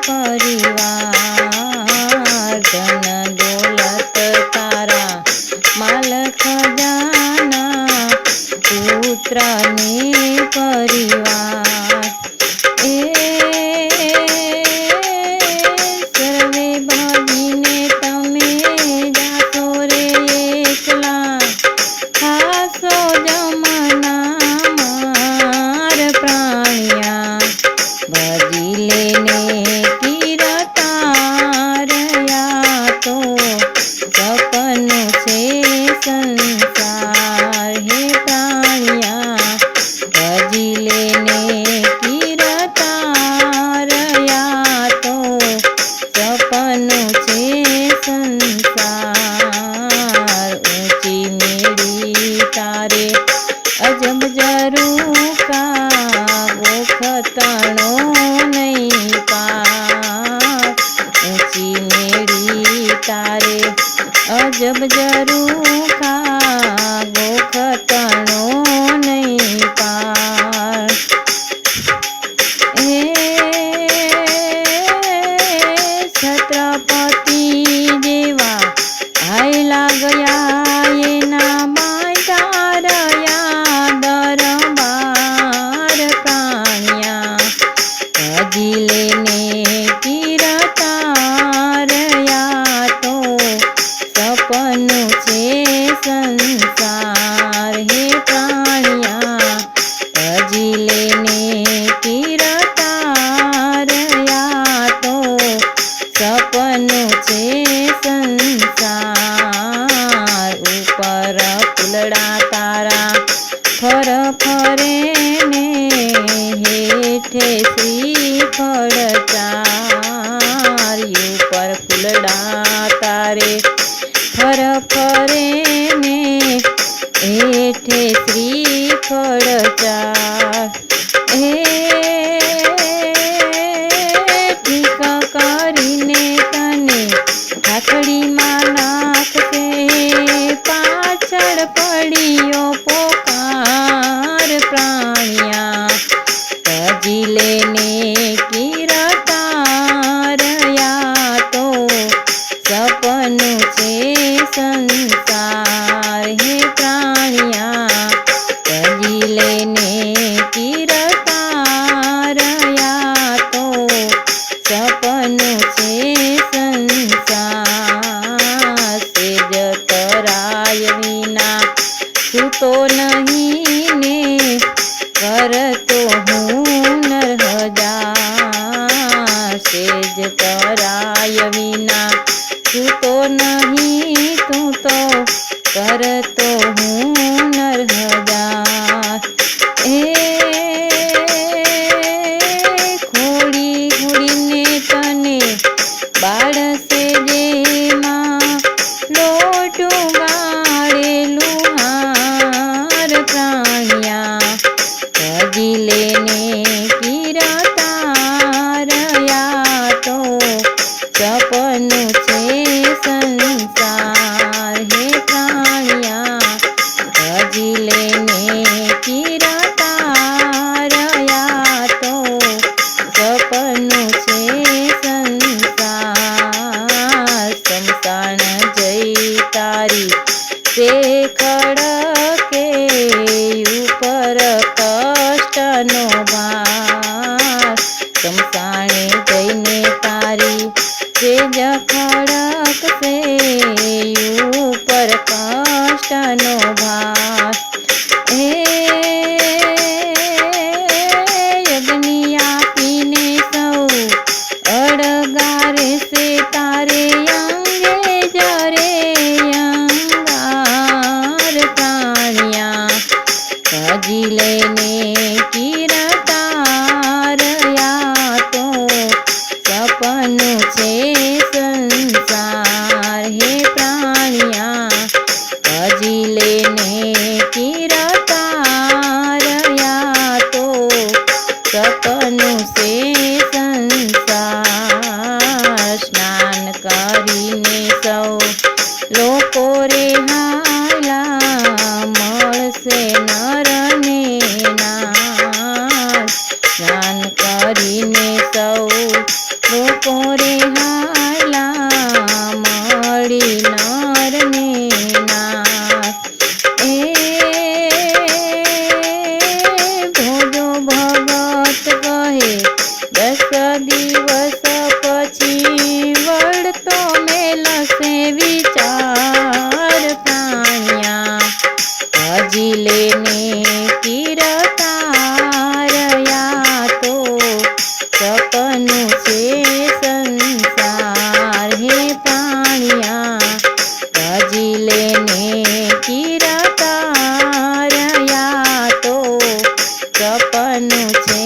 परिवार। धन दौलत तारा माल खजाना पुत्र ने परिवार। सर्वे भागीने तमे जातो रे एकला खासो जमना मार प्राणिया। भजी लेने कीरतार या तो सपनु छे संसार। हे प्राणिया भजी लेने कीरतार या तो सपनु छे संसार। ऊंची मेड़ी तारे अजब जरूका वखतणो नहीं पार। ऊंची मेड़ी तारे अजब जरूका वखतणो नहीं पार। छत्रपति जेवा आयला गया एना मायदारया दरबार प्राणिया। भजी लेने कीरतार या तो सपनु छे संसार। हे प्राणिया भजी लेने कीरतार या तो सपनु छे संसार। ऊपर फूलड़ा तारा फर फरे ने हेठे श्रीफळ चार। ऊपर फूलड़ा तारे फर फरे ने हेठे श्रीफळ चार। ठीक करीने तने हाथड़ी में नाखते पाछळ पड़ियो पोकार प्राणिया। भजी लेने कीरतार या तो सपनु छे संसार। हे प्राणिया भजी लेने कीरतार या तो सपनु छे संसार। सेज तराय विना छूतो नहीं ने करतो हुनर हजार। सेज तराय विना छूतो नहीं तू तो करतो हुनर हजार। खोड़ी खोड़ी ने तने बाळसे जेमा लोटू गाड़े लुहार प्राणिया। भजी लेने कीरतार या तो सपनु छे संसार। हे प्राणिया भजी लेने कीरतार या तो सपनु छे संसार। समसान जई तारी से खड़के ऊपर कष्टनो भार। समसाणे जईने तारी से ज खड़क से ऊपर कष्टनो भार। अग्नि आपीने सौ अड़गारे से तारे अंगे जरे अंगार प्राणिया। भजी लेने कीरतार या तो सपनु छे संसार। हे प्राणिया भजी लेने कीरतार या तो सपनु छे संसार। स्नान करीने सौ लोको रे हाला મળશે નરને નાથ। સ્નાન કરીને સૌ જવાનું છે.